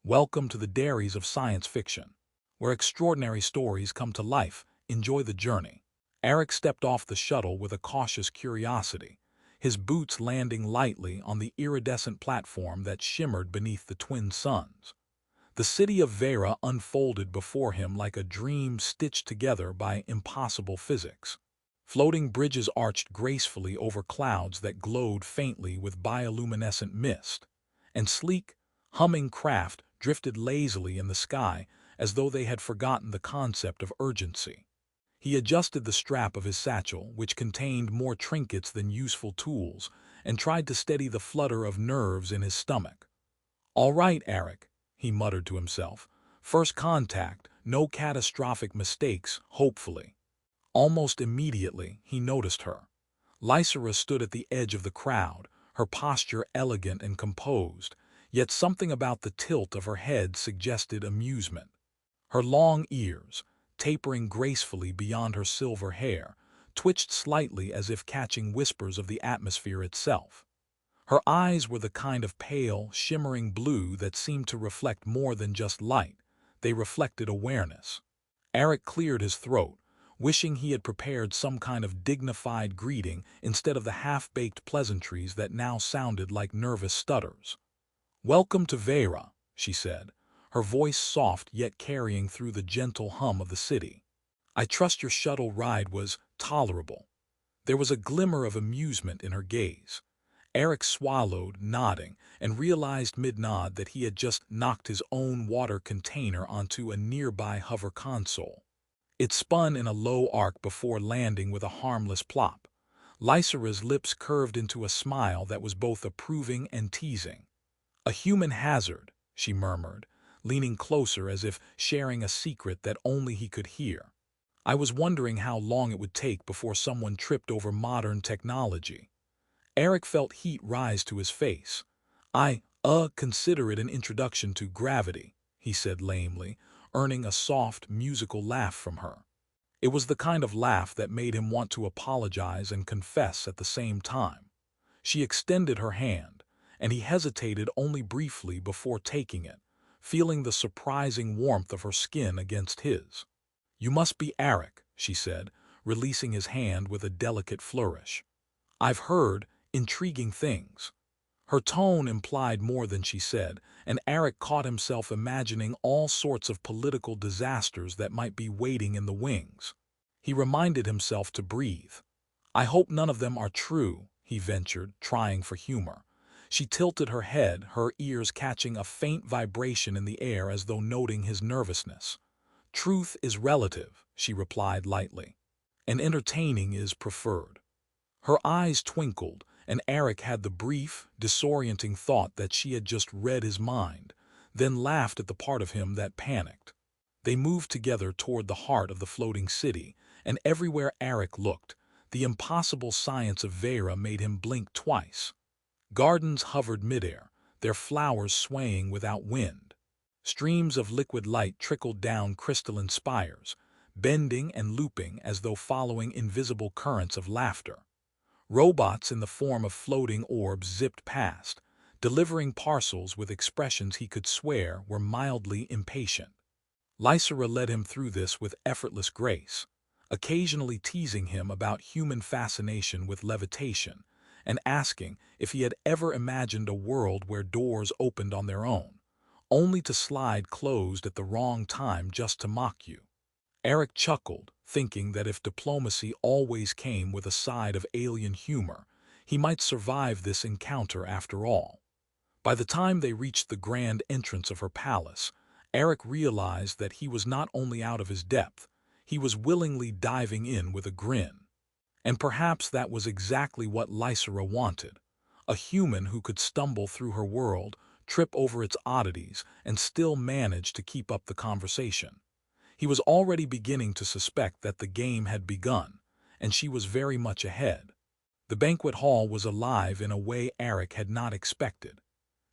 Welcome to the dairies of science fiction, where extraordinary stories come to life. Enjoy the journey. Aric stepped off the shuttle with a cautious curiosity, his boots landing lightly on the iridescent platform that shimmered beneath the twin suns. The city of Veyra unfolded before him like a dream stitched together by impossible physics. Floating bridges arched gracefully over clouds that glowed faintly with bioluminescent mist, and sleek, humming craft drifted lazily in the sky as though they had forgotten the concept of urgency. He adjusted the strap of his satchel, which contained more trinkets than useful tools, and tried to steady the flutter of nerves in his stomach. "All right, Aric," he muttered to himself. "First contact, no catastrophic mistakes, hopefully." Almost immediately, he noticed her. Lysera stood at the edge of the crowd, her posture elegant and composed, yet something about the tilt of her head suggested amusement. Her long ears, tapering gracefully beyond her silver hair, twitched slightly as if catching whispers of the atmosphere itself. Her eyes were the kind of pale, shimmering blue that seemed to reflect more than just light. They reflected awareness. Aric cleared his throat, wishing he had prepared some kind of dignified greeting instead of the half-baked pleasantries that now sounded like nervous stutters. "Welcome to Veyra," she said, her voice soft yet carrying through the gentle hum of the city. "I trust your shuttle ride was tolerable." There was a glimmer of amusement in her gaze. Aric swallowed, nodding, and realized mid-nod that he had just knocked his own water container onto a nearby hover console. It spun in a low arc before landing with a harmless plop. Lysera's lips curved into a smile that was both approving and teasing. "A human hazard," she murmured, leaning closer as if sharing a secret that only he could hear. "I was wondering how long it would take before someone tripped over modern technology." Aric felt heat rise to his face. "I consider it an introduction to gravity," he said lamely, earning a soft, musical laugh from her. It was the kind of laugh that made him want to apologize and confess at the same time. She extended her hand, and he hesitated only briefly before taking it, feeling the surprising warmth of her skin against his. "You must be Aric," she said, releasing his hand with a delicate flourish. "I've heard intriguing things." Her tone implied more than she said, and Aric caught himself imagining all sorts of political disasters that might be waiting in the wings. He reminded himself to breathe. "I hope none of them are true," he ventured, trying for humor. She tilted her head, her ears catching a faint vibration in the air as though noting his nervousness. "Truth is relative," she replied lightly, "and entertaining is preferred." Her eyes twinkled, and Aric had the brief, disorienting thought that she had just read his mind, then laughed at the part of him that panicked. They moved together toward the heart of the floating city, and everywhere Aric looked, the impossible science of Veyra made him blink twice. Gardens hovered midair, their flowers swaying without wind. Streams of liquid light trickled down crystalline spires, bending and looping as though following invisible currents of laughter. Robots in the form of floating orbs zipped past, delivering parcels with expressions he could swear were mildly impatient. Lysera led him through this with effortless grace, occasionally teasing him about human fascination with levitation, and asking if he had ever imagined a world where doors opened on their own, only to slide closed at the wrong time just to mock you. Aric chuckled, thinking that if diplomacy always came with a side of alien humor, he might survive this encounter after all. By the time they reached the grand entrance of her palace, Aric realized that he was not only out of his depth, he was willingly diving in with a grin. And perhaps that was exactly what Lysera wanted, a human who could stumble through her world, trip over its oddities, and still manage to keep up the conversation. He was already beginning to suspect that the game had begun, and she was very much ahead. The banquet hall was alive in a way Aric had not expected.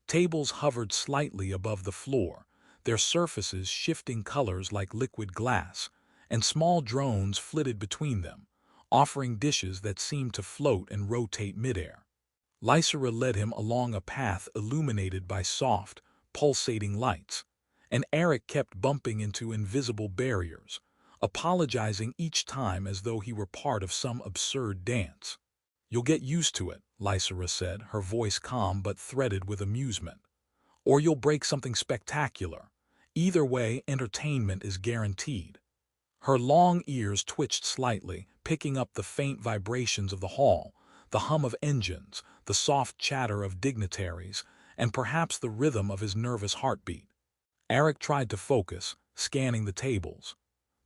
Tables hovered slightly above the floor, their surfaces shifting colors like liquid glass, and small drones flitted between them, offering dishes that seemed to float and rotate midair. Lysera led him along a path illuminated by soft, pulsating lights, and Aric kept bumping into invisible barriers, apologizing each time as though he were part of some absurd dance. "You'll get used to it," Lysera said, her voice calm but threaded with amusement. "Or you'll break something spectacular. Either way, entertainment is guaranteed." Her long ears twitched slightly, picking up the faint vibrations of the hall, the hum of engines, the soft chatter of dignitaries, and perhaps the rhythm of his nervous heartbeat. Aric tried to focus, scanning the tables.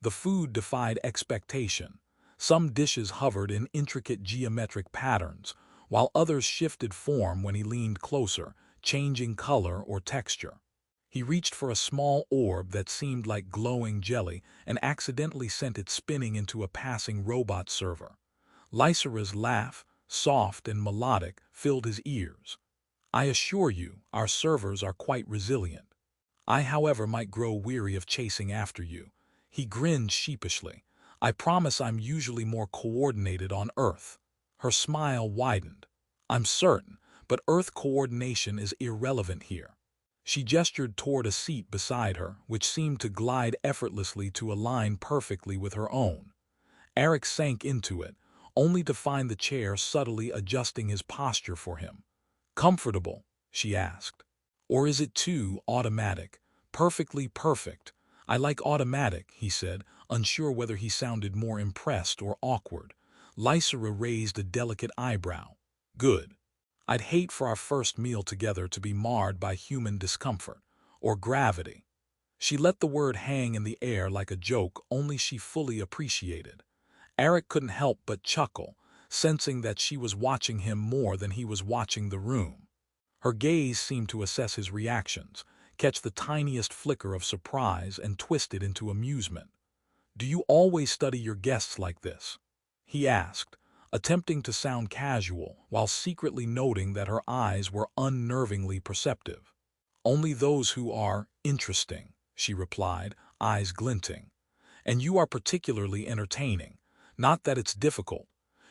The food defied expectation. Some dishes hovered in intricate geometric patterns, while others shifted form when he leaned closer, changing color or texture. He reached for a small orb that seemed like glowing jelly and accidentally sent it spinning into a passing robot server. Lysera's laugh, soft and melodic, filled his ears. "I assure you, our servers are quite resilient. I, however, might grow weary of chasing after you." He grinned sheepishly. "I promise I'm usually more coordinated on Earth." Her smile widened. "I'm certain, but Earth coordination is irrelevant here." She gestured toward a seat beside her, which seemed to glide effortlessly to align perfectly with her own. Aric sank into it, only to find the chair subtly adjusting his posture for him. "Comfortable?" she asked. "Or is it too automatic? Perfectly perfect." "I like automatic," he said, unsure whether he sounded more impressed or awkward. Lysera raised a delicate eyebrow. "Good. I'd hate for our first meal together to be marred by human discomfort, or gravity." She let the word hang in the air like a joke only she fully appreciated. Aric couldn't help but chuckle, sensing that she was watching him more than he was watching the room. Her gaze seemed to assess his reactions, catch the tiniest flicker of surprise and twist it into amusement. "Do you always study your guests like this?" he asked, attempting to sound casual while secretly noting that her eyes were unnervingly perceptive. "Only those who are interesting," she replied, eyes glinting. "And you are particularly entertaining. Not that it's difficult.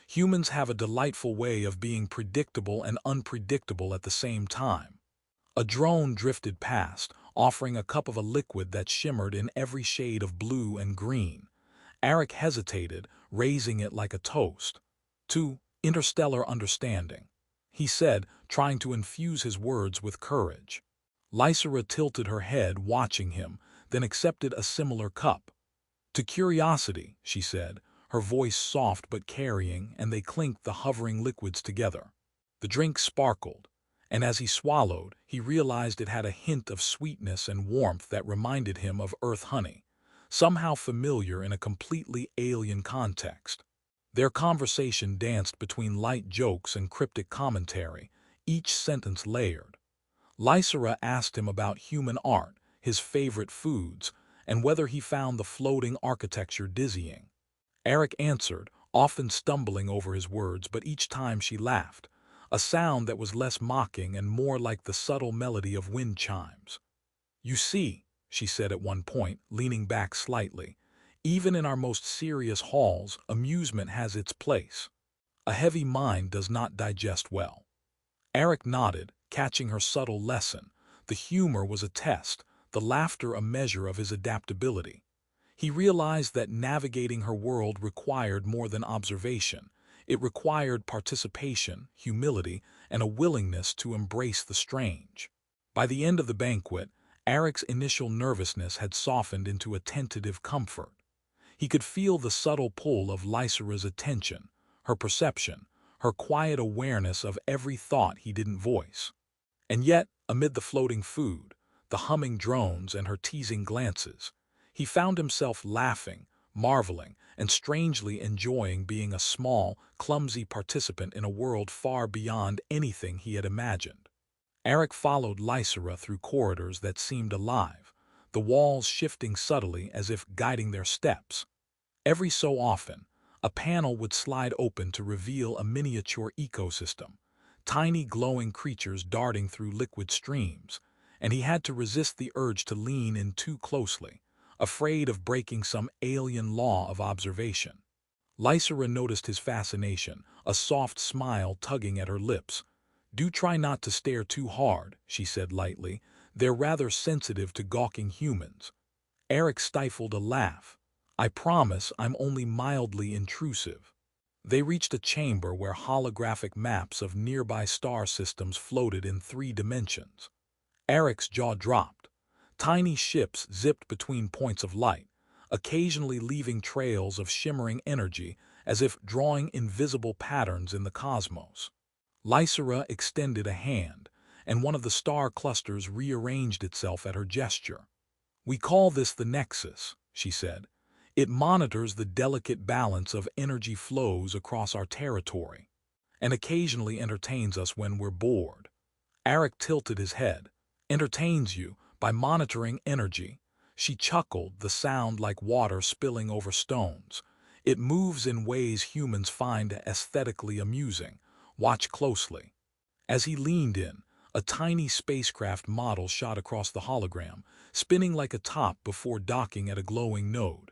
Humans have a delightful way of being predictable and unpredictable at the same time." A drone drifted past, offering a cup of a liquid that shimmered in every shade of blue and green. Aric hesitated, raising it like a toast. "To interstellar understanding," he said, trying to infuse his words with courage. Lysera tilted her head, watching him, then accepted a similar cup. "To curiosity," she said, her voice soft but carrying, and they clinked the hovering liquids together. The drink sparkled, and as he swallowed, he realized it had a hint of sweetness and warmth that reminded him of earth honey, somehow familiar in a completely alien context. Their conversation danced between light jokes and cryptic commentary, each sentence layered. Lysera asked him about human art, his favorite foods, and whether he found the floating architecture dizzying. Aric answered, often stumbling over his words, but each time she laughed, a sound that was less mocking and more like the subtle melody of wind chimes. "You see," she said at one point, leaning back slightly, "even in our most serious halls, amusement has its place. A heavy mind does not digest well." Aric nodded, catching her subtle lesson. The humor was a test, the laughter a measure of his adaptability. He realized that navigating her world required more than observation. It required participation, humility, and a willingness to embrace the strange. By the end of the banquet, Aric's initial nervousness had softened into a tentative comfort. He could feel the subtle pull of Lysera's attention, her perception, her quiet awareness of every thought he didn't voice. And yet, amid the floating food, the humming drones, and her teasing glances, he found himself laughing, marveling, and strangely enjoying being a small, clumsy participant in a world far beyond anything he had imagined. Aric followed Lysera through corridors that seemed alive, the walls shifting subtly as if guiding their steps. Every so often, a panel would slide open to reveal a miniature ecosystem, tiny glowing creatures darting through liquid streams, and he had to resist the urge to lean in too closely, afraid of breaking some alien law of observation. Lysera noticed his fascination, a soft smile tugging at her lips. "Do try not to stare too hard," she said lightly, They're rather sensitive to gawking humans. Aric stifled a laugh. I promise I'm only mildly intrusive. They reached a chamber where holographic maps of nearby star systems floated in 3 dimensions. Aric's jaw dropped. Tiny ships zipped between points of light, occasionally leaving trails of shimmering energy as if drawing invisible patterns in the cosmos. Lysera extended a hand, and one of the star clusters rearranged itself at her gesture. We call this the Nexus, she said. It monitors the delicate balance of energy flows across our territory, and occasionally entertains us when we're bored. Aric tilted his head. Entertains you by monitoring energy. She chuckled, the sound like water spilling over stones. It moves in ways humans find aesthetically amusing. Watch closely. As he leaned in, a tiny spacecraft model shot across the hologram, spinning like a top before docking at a glowing node.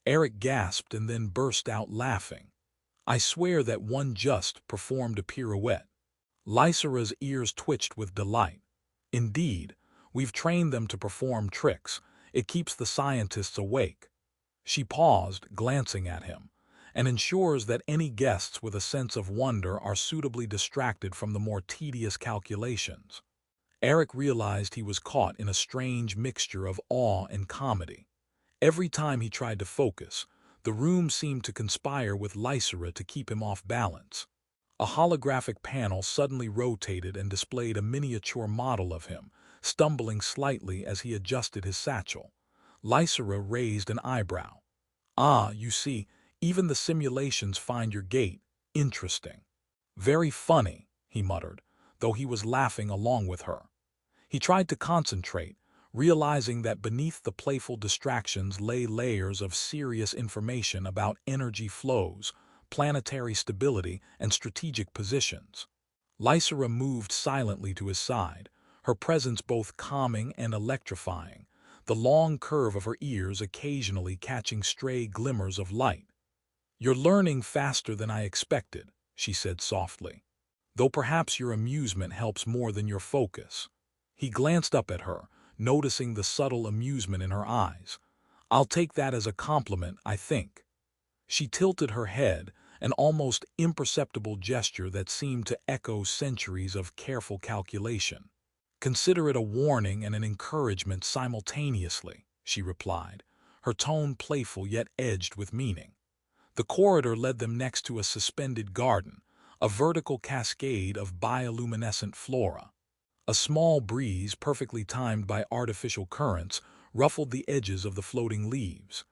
Aric gasped and then burst out laughing. I swear that one just performed a pirouette. Lysera's ears twitched with delight. Indeed, we've trained them to perform tricks. It keeps the scientists awake. She paused, glancing at him, and ensures that any guests with a sense of wonder are suitably distracted from the more tedious calculations. Aric realized he was caught in a strange mixture of awe and comedy. Every time he tried to focus, the room seemed to conspire with Lysera to keep him off balance. A holographic panel suddenly rotated and displayed a miniature model of him, stumbling slightly as he adjusted his satchel. Lysera raised an eyebrow. Ah, you see, even the simulations find your gait interesting. Very funny, he muttered, though he was laughing along with her. He tried to concentrate, realizing that beneath the playful distractions lay layers of serious information about energy flows, planetary stability, and strategic positions. Lysera moved silently to his side, her presence both calming and electrifying, the long curve of her ears occasionally catching stray glimmers of light. You're learning faster than I expected, she said softly, though perhaps your amusement helps more than your focus. He glanced up at her, noticing the subtle amusement in her eyes. I'll take that as a compliment, I think. She tilted her head, an almost imperceptible gesture that seemed to echo centuries of careful calculation. Consider it a warning and an encouragement simultaneously, she replied, her tone playful yet edged with meaning. The corridor led them next to a suspended garden, a vertical cascade of bioluminescent flora. A small breeze, perfectly timed by artificial currents, ruffled the edges of the floating leaves.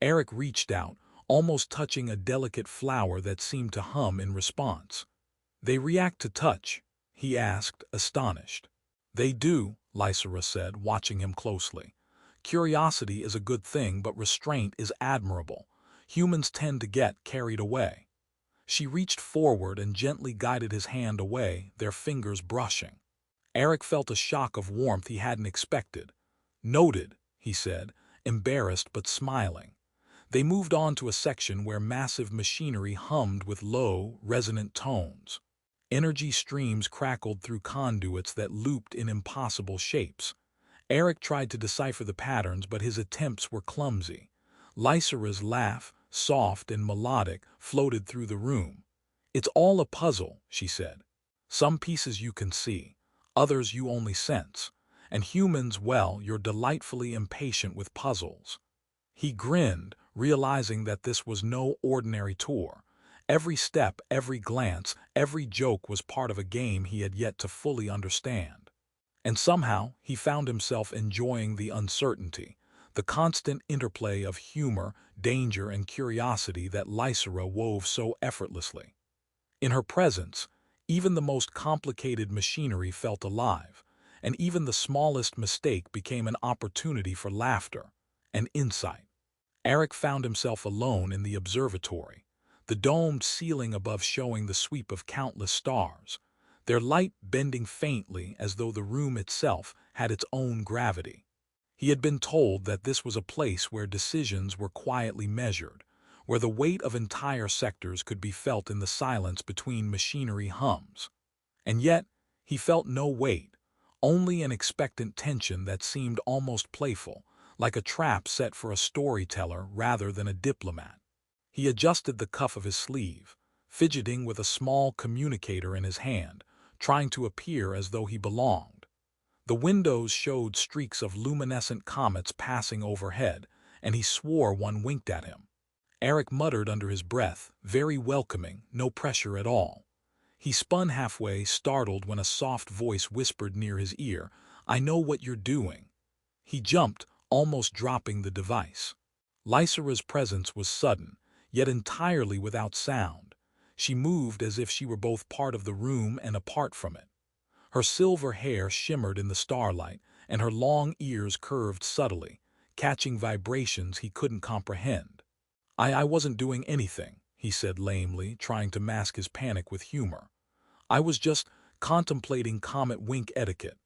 Aric reached out, almost touching a delicate flower that seemed to hum in response. They react to touch? He asked, astonished. They do, Lysera said, watching him closely. Curiosity is a good thing, but restraint is admirable. Humans tend to get carried away. She reached forward and gently guided his hand away, their fingers brushing. Aric felt a shock of warmth he hadn't expected. Noted, he said, embarrassed but smiling. They moved on to a section where massive machinery hummed with low, resonant tones. Energy streams crackled through conduits that looped in impossible shapes. Aric tried to decipher the patterns, but his attempts were clumsy. Lysera's laugh, soft and melodic, floated through the room. It's all a puzzle, she said. Some pieces you can see, others you only sense. And humans, well, you're delightfully impatient with puzzles. He grinned, realizing that this was no ordinary tour. Every step, every glance, every joke was part of a game he had yet to fully understand. And somehow, he found himself enjoying the uncertainty, the constant interplay of humor, danger, and curiosity that Lysera wove so effortlessly. In her presence, even the most complicated machinery felt alive, and even the smallest mistake became an opportunity for laughter and insight. Aric found himself alone in the observatory, the domed ceiling above showing the sweep of countless stars, their light bending faintly as though the room itself had its own gravity. He had been told that this was a place where decisions were quietly measured, where the weight of entire sectors could be felt in the silence between machinery hums. And yet, he felt no weight, only an expectant tension that seemed almost playful, like a trap set for a storyteller rather than a diplomat. He adjusted the cuff of his sleeve, fidgeting with a small communicator in his hand, trying to appear as though he belonged. The windows showed streaks of luminescent comets passing overhead, and he swore one winked at him. Aric muttered under his breath, very welcoming, no pressure at all. He spun halfway, startled when a soft voice whispered near his ear, "I know what you're doing." He jumped, almost dropping the device. Lysera's presence was sudden, yet entirely without sound. She moved as if she were both part of the room and apart from it. Her silver hair shimmered in the starlight, and her long ears curved subtly, catching vibrations he couldn't comprehend. I wasn't doing anything," he said lamely, trying to mask his panic with humor. "I was just contemplating comet wink etiquette."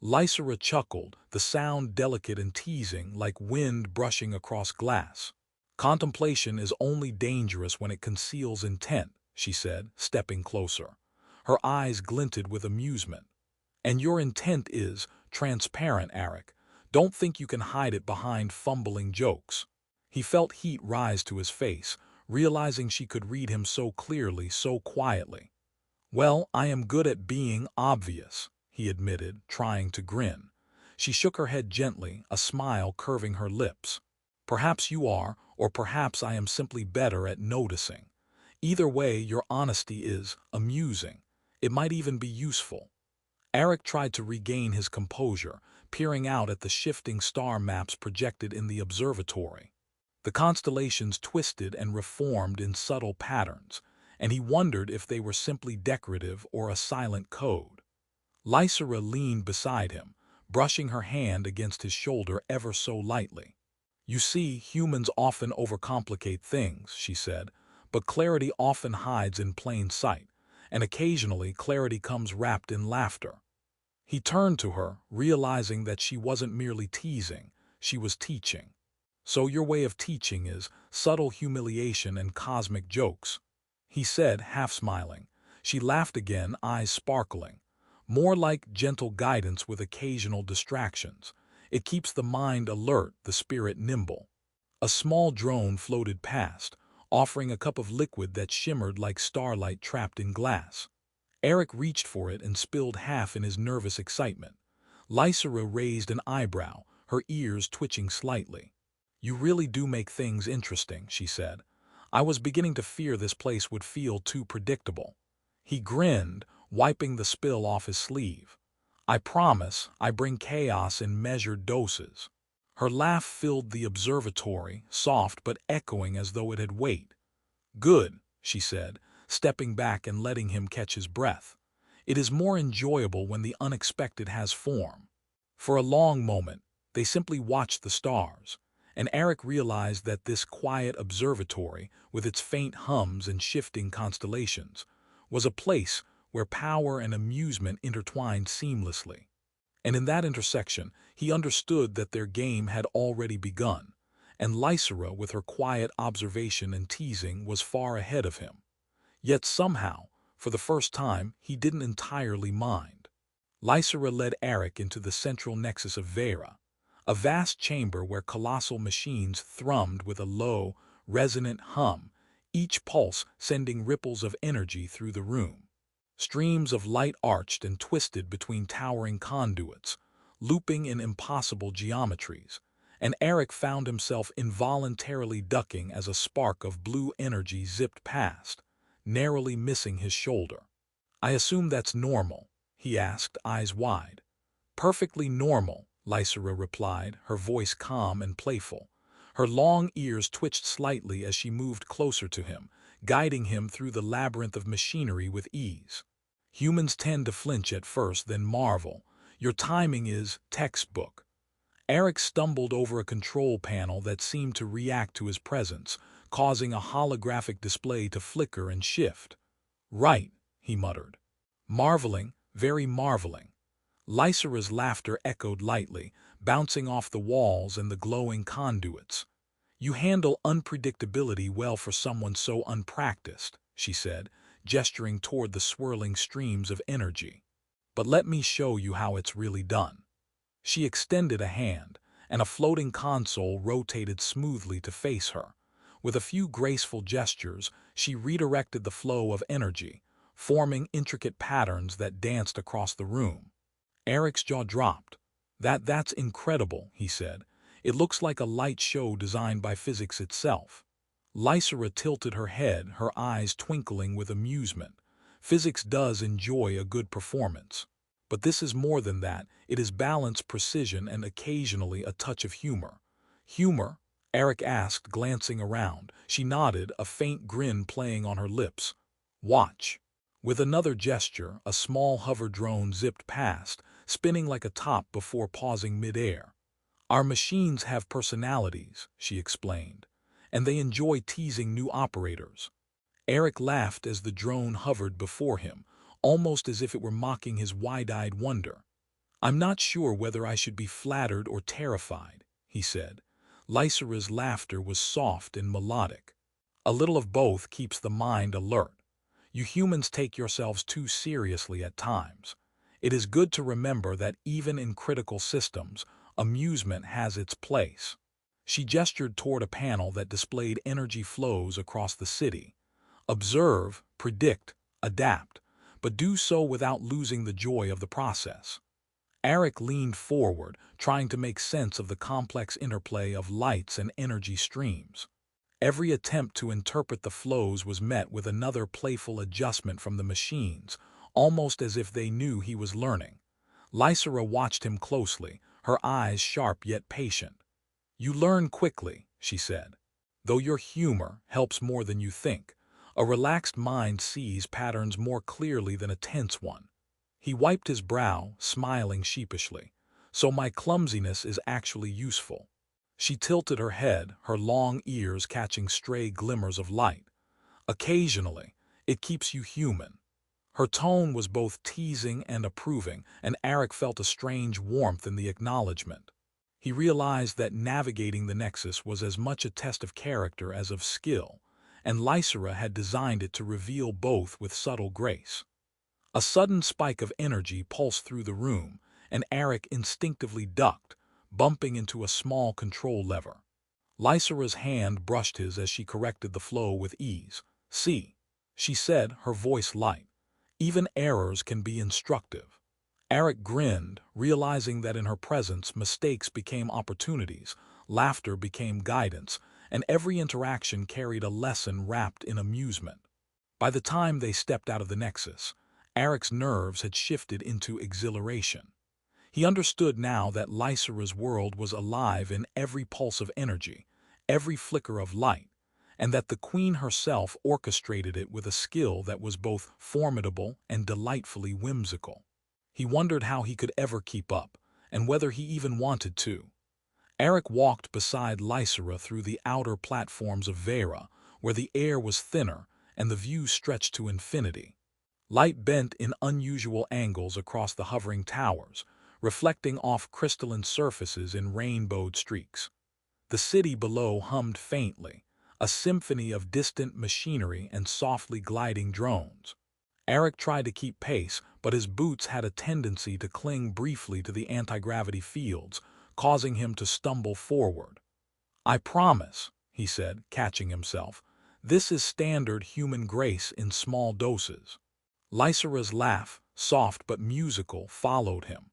Lysera chuckled, the sound delicate and teasing, like wind brushing across glass. "Contemplation is only dangerous when it conceals intent," she said, stepping closer. Her eyes glinted with amusement. "And your intent is transparent, Aric. Don't think you can hide it behind fumbling jokes." He felt heat rise to his face, realizing she could read him so clearly, so quietly. "Well, I am good at being obvious," he admitted, trying to grin. She shook her head gently, a smile curving her lips. "Perhaps you are, or perhaps I am simply better at noticing. Either way, your honesty is amusing. It might even be useful." Aric tried to regain his composure, peering out at the shifting star maps projected in the observatory. The constellations twisted and reformed in subtle patterns, and he wondered if they were simply decorative or a silent code. Lysera leaned beside him, brushing her hand against his shoulder ever so lightly. "You see, humans often overcomplicate things," she said, "but clarity often hides in plain sight, and occasionally clarity comes wrapped in laughter." He turned to her, realizing that she wasn't merely teasing, she was teaching. "So your way of teaching is subtle humiliation and cosmic jokes," he said, half smiling. She laughed again, eyes sparkling. "More like gentle guidance with occasional distractions. It keeps the mind alert, the spirit nimble." A small drone floated past, offering a cup of liquid that shimmered like starlight trapped in glass. Aric reached for it and spilled half in his nervous excitement. Lysera raised an eyebrow, her ears twitching slightly. "You really do make things interesting," she said. "I was beginning to fear this place would feel too predictable." He grinned, wiping the spill off his sleeve. "I promise I bring chaos in measured doses." Her laugh filled the observatory, soft but echoing as though it had weight. "Good," she said, stepping back and letting him catch his breath. "It is more enjoyable when the unexpected has form." For a long moment, they simply watched the stars, and Aric realized that this quiet observatory, with its faint hums and shifting constellations, was a place where power and amusement intertwined seamlessly. And in that intersection, he understood that their game had already begun, and Lysera, with her quiet observation and teasing, was far ahead of him. Yet somehow, for the first time, he didn't entirely mind. Lysera led Aric into the central nexus of Veyra, a vast chamber where colossal machines thrummed with a low, resonant hum, each pulse sending ripples of energy through the room. Streams of light arched and twisted between towering conduits, looping in impossible geometries, and Aric found himself involuntarily ducking as a spark of blue energy zipped past, narrowly missing his shoulder. "I assume that's normal?" he asked, eyes wide. "Perfectly normal," Lysera replied, her voice calm and playful. Her long ears twitched slightly as she moved closer to him, guiding him through the labyrinth of machinery with ease. "Humans tend to flinch at first, then marvel. Your timing is textbook." Aric stumbled over a control panel that seemed to react to his presence, causing a holographic display to flicker and shift. "Right," he muttered. "Marveling, very marveling." Lysera's laughter echoed lightly, bouncing off the walls and the glowing conduits. "You handle unpredictability well for someone so unpracticed," she said, gesturing toward the swirling streams of energy. but let me show you how it's really done." She extended a hand, and a floating console rotated smoothly to face her. With a few graceful gestures, she redirected the flow of energy, forming intricate patterns that danced across the room. Aric's jaw dropped. That's incredible," he said. "It looks like a light show designed by physics itself." Lysera tilted her head, her eyes twinkling with amusement. "Physics does enjoy a good performance. But this is more than that. It is balance, precision, and occasionally a touch of humor." "Humor?" Aric asked, glancing around. She nodded, a faint grin playing on her lips. "Watch." With another gesture, a small hover drone zipped past, spinning like a top before pausing mid-air. "Our machines have personalities," she explained, "and they enjoy teasing new operators." Aric laughed as the drone hovered before him, almost as if it were mocking his wide-eyed wonder. "I'm not sure whether I should be flattered or terrified," he said. Lysera's laughter was soft and melodic. "A little of both keeps the mind alert. You humans take yourselves too seriously at times. It is good to remember that even in critical systems, amusement has its place." She gestured toward a panel that displayed energy flows across the city. "Observe, predict, adapt, but do so without losing the joy of the process." Aric leaned forward, trying to make sense of the complex interplay of lights and energy streams. Every attempt to interpret the flows was met with another playful adjustment from the machines, almost as if they knew he was learning. Lysera watched him closely, her eyes sharp yet patient. "You learn quickly," she said. "Though your humor helps more than you think. A relaxed mind sees patterns more clearly than a tense one." He wiped his brow, smiling sheepishly. "So my clumsiness is actually useful." She tilted her head, her long ears catching stray glimmers of light. "Occasionally, it keeps you human." Her tone was both teasing and approving, and Aric felt a strange warmth in the acknowledgement. He realized that navigating the Nexus was as much a test of character as of skill, and Lysera had designed it to reveal both with subtle grace. A sudden spike of energy pulsed through the room, and Aric instinctively ducked, bumping into a small control lever. Lysera's hand brushed his as she corrected the flow with ease. "See," she said, her voice light. "Even errors can be instructive." Aric grinned, realizing that in her presence mistakes became opportunities, laughter became guidance, and every interaction carried a lesson wrapped in amusement. By the time they stepped out of the Nexus, Aric's nerves had shifted into exhilaration. He understood now that Lysera's world was alive in every pulse of energy, every flicker of light, and that the Queen herself orchestrated it with a skill that was both formidable and delightfully whimsical. He wondered how he could ever keep up, and whether he even wanted to. Aric walked beside Lysera through the outer platforms of Veyra, where the air was thinner and the view stretched to infinity. Light bent in unusual angles across the hovering towers, reflecting off crystalline surfaces in rainbowed streaks. The city below hummed faintly, a symphony of distant machinery and softly gliding drones. Aric tried to keep pace, but his boots had a tendency to cling briefly to the anti-gravity fields, causing him to stumble forward. "I promise," he said, catching himself, "this is standard human grace in small doses." Lysera's laugh, soft but musical, followed him.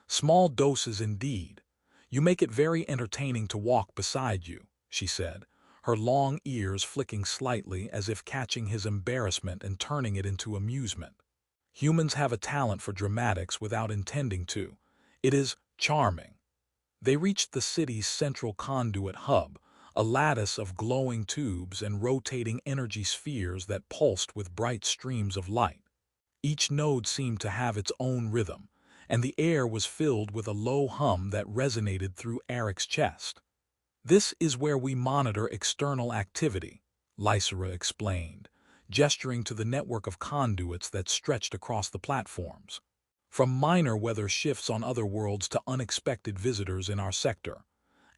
"Small doses indeed. You make it very entertaining to walk beside you," she said, her long ears flicking slightly as if catching his embarrassment and turning it into amusement. "Humans have a talent for dramatics without intending to. It is charming." They reached the city's central conduit hub, a lattice of glowing tubes and rotating energy spheres that pulsed with bright streams of light. Each node seemed to have its own rhythm, and the air was filled with a low hum that resonated through Aric's chest. "This is where we monitor external activity," Lysera explained, gesturing to the network of conduits that stretched across the platforms. "From minor weather shifts on other worlds to unexpected visitors in our sector."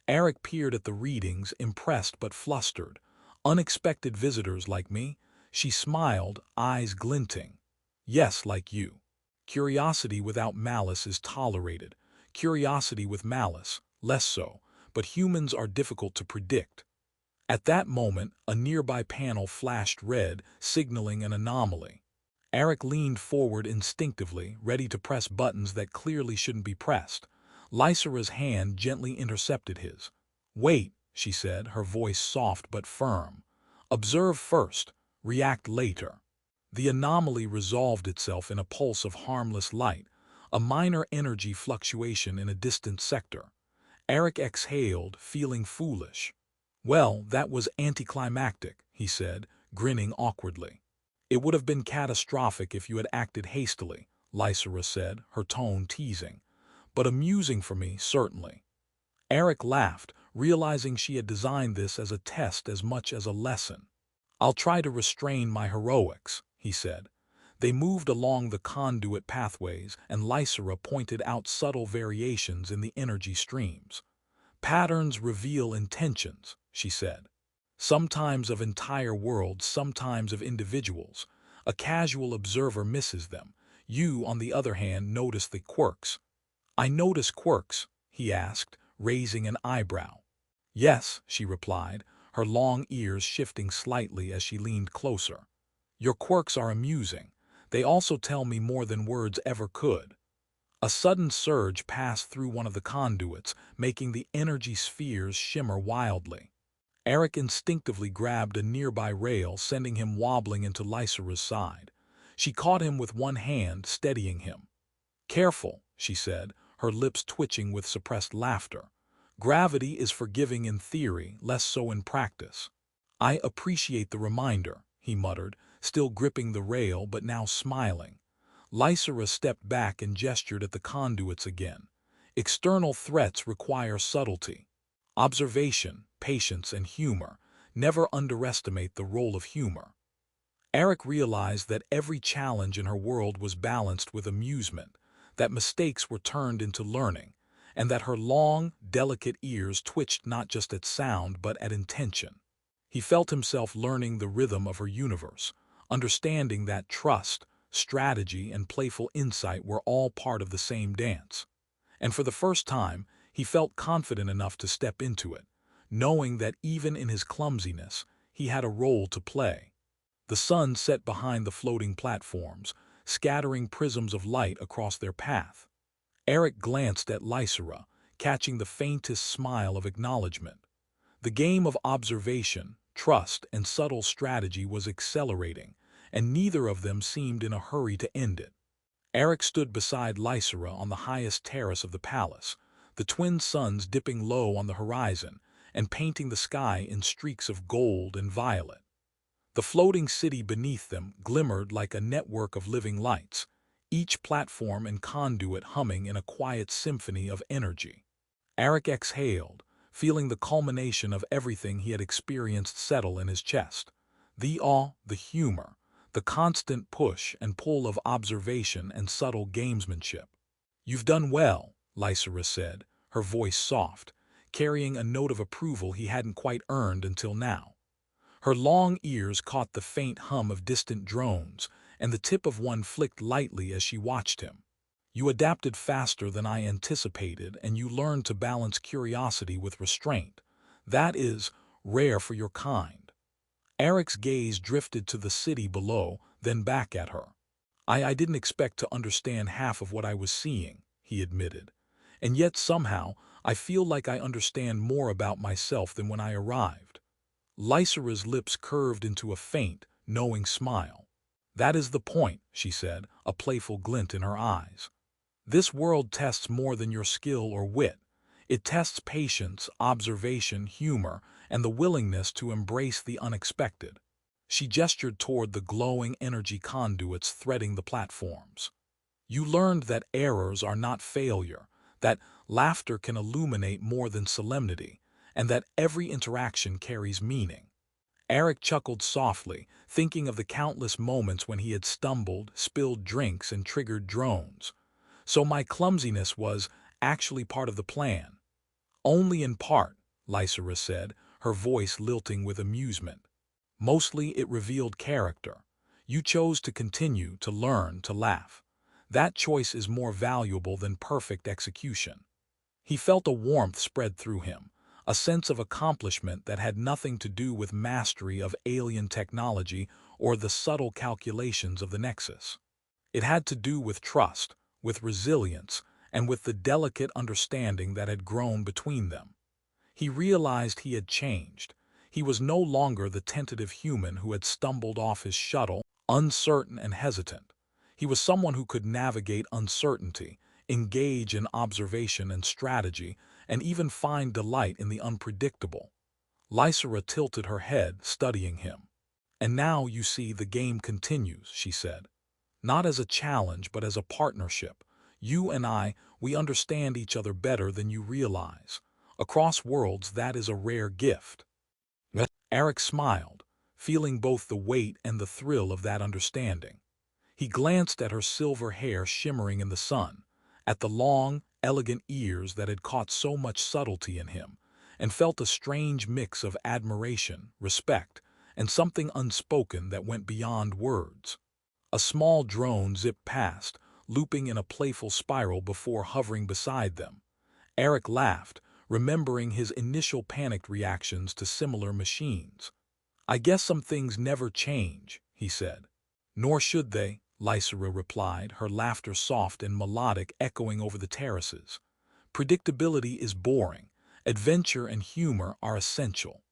Aric peered at the readings, impressed but flustered. "Unexpected visitors like me?" She smiled, eyes glinting. "Yes, like you." Curiosity without malice is tolerated. Curiosity with malice, less so, but humans are difficult to predict. At that moment, a nearby panel flashed red, signaling an anomaly. Aric leaned forward instinctively, ready to press buttons that clearly shouldn't be pressed. Lysera's hand gently intercepted his. "Wait," she said, her voice soft but firm. "Observe first, react later." The anomaly resolved itself in a pulse of harmless light, a minor energy fluctuation in a distant sector. Aric exhaled, feeling foolish. "Well, that was anticlimactic," he said, grinning awkwardly. "It would have been catastrophic if you had acted hastily," Lysera said, her tone teasing. "But amusing for me, certainly." Aric laughed, realizing she had designed this as a test as much as a lesson. "I'll try to restrain my heroics," he said. They moved along the conduit pathways, and Lysera pointed out subtle variations in the energy streams. "Patterns reveal intentions," she said. "Sometimes of entire worlds, sometimes of individuals. A casual observer misses them. You, on the other hand, notice the quirks." "I notice quirks?" he asked, raising an eyebrow. "Yes," she replied, her long ears shifting slightly as she leaned closer. "Your quirks are amusing. They also tell me more than words ever could." A sudden surge passed through one of the conduits, making the energy spheres shimmer wildly. Aric instinctively grabbed a nearby rail, sending him wobbling into Lysera's side. She caught him with one hand, steadying him. "Careful," she said, her lips twitching with suppressed laughter. "Gravity is forgiving in theory, less so in practice." "I appreciate the reminder," he muttered, still gripping the rail but now smiling. Lysera stepped back and gestured at the conduits again. "External threats require subtlety. Observation, patience, and humor. Never underestimate the role of humor." Aric realized that every challenge in her world was balanced with amusement, that mistakes were turned into learning, and that her long, delicate ears twitched not just at sound but at intention. He felt himself learning the rhythm of her universe, understanding that trust, strategy, and playful insight were all part of the same dance. And for the first time, he felt confident enough to step into it, knowing that even in his clumsiness, he had a role to play. The sun set behind the floating platforms, scattering prisms of light across their path. Aric glanced at Lysera, catching the faintest smile of acknowledgement. The game of observation, trust, and subtle strategy was accelerating, and neither of them seemed in a hurry to end it. Aric stood beside Lysera on the highest terrace of the palace, the twin suns dipping low on the horizon and painting the sky in streaks of gold and violet. The floating city beneath them glimmered like a network of living lights, each platform and conduit humming in a quiet symphony of energy. Aric exhaled, feeling the culmination of everything he had experienced settle in his chest. The awe, the humor, the constant push and pull of observation and subtle gamesmanship. "You've done well," Lysera said, her voice soft, carrying a note of approval he hadn't quite earned until now. Her long ears caught the faint hum of distant drones, and the tip of one flicked lightly as she watched him. "You adapted faster than I anticipated, and you learned to balance curiosity with restraint. That is rare for your kind." Aric's gaze drifted to the city below, then back at her. I didn't expect to understand half of what I was seeing," he admitted. "And yet somehow, I feel like I understand more about myself than when I arrived." Lysera's lips curved into a faint, knowing smile. "That is the point," she said, a playful glint in her eyes. "This world tests more than your skill or wit. It tests patience, observation, humor, and the willingness to embrace the unexpected." She gestured toward the glowing energy conduits threading the platforms. "You learned that errors are not failure, that laughter can illuminate more than solemnity, and that every interaction carries meaning." Aric chuckled softly, thinking of the countless moments when he had stumbled, spilled drinks, and triggered drones. "So my clumsiness was actually part of the plan." "Only in part," Lysera said, her voice lilting with amusement. "Mostly it revealed character. You chose to continue, to learn, to laugh. That choice is more valuable than perfect execution. He felt a warmth spread through him, a sense of accomplishment that had nothing to do with mastery of alien technology or the subtle calculations of the Nexus. It had to do with trust, with resilience, and with the delicate understanding that had grown between them. He realized he had changed. He was no longer the tentative human who had stumbled off his shuttle, uncertain and hesitant. He was someone who could navigate uncertainty, engage in observation and strategy, and even find delight in the unpredictable. Lysera tilted her head, studying him. "And now, you see, the game continues," she said. "Not as a challenge, but as a partnership. You and I, we understand each other better than you realize. Across worlds, that is a rare gift." Aric smiled, feeling both the weight and the thrill of that understanding. He glanced at her silver hair shimmering in the sun, at the long, elegant ears that had caught so much subtlety in him, and felt a strange mix of admiration, respect, and something unspoken that went beyond words. A small drone zipped past, looping in a playful spiral before hovering beside them. Aric laughed, remembering his initial panicked reactions to similar machines. "I guess some things never change," he said. "Nor should they," Lysera replied, her laughter soft and melodic echoing over the terraces. "Predictability is boring. Adventure and humor are essential."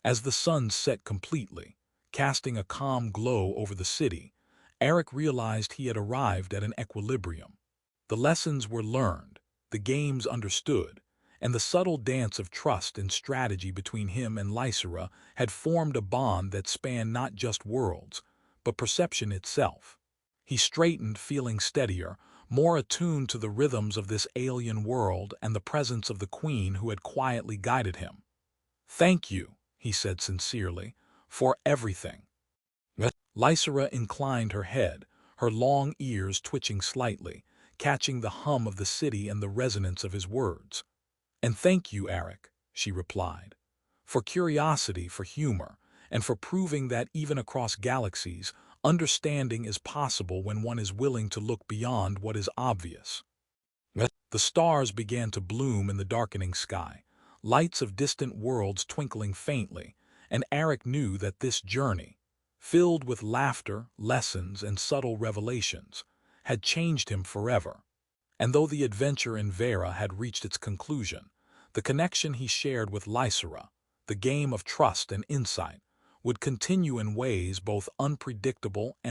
As the sun set completely, casting a calm glow over the city, Aric realized he had arrived at an equilibrium. The lessons were learned, the games understood, and the subtle dance of trust and strategy between him and Lysera had formed a bond that spanned not just worlds, but perception itself. He straightened, feeling steadier, more attuned to the rhythms of this alien world and the presence of the queen who had quietly guided him. "Thank you," he said sincerely, "for everything." Lysera inclined her head, her long ears twitching slightly, catching the hum of the city and the resonance of his words. "And thank you, Aric," she replied, "for curiosity, for humor, and for proving that even across galaxies, understanding is possible when one is willing to look beyond what is obvious." The stars began to bloom in the darkening sky, lights of distant worlds twinkling faintly, and Aric knew that this journey, filled with laughter, lessons, and subtle revelations, had changed him forever. And though the adventure in Veyra had reached its conclusion, the connection he shared with Lysera, the game of trust and insight, would continue in ways both unpredictable and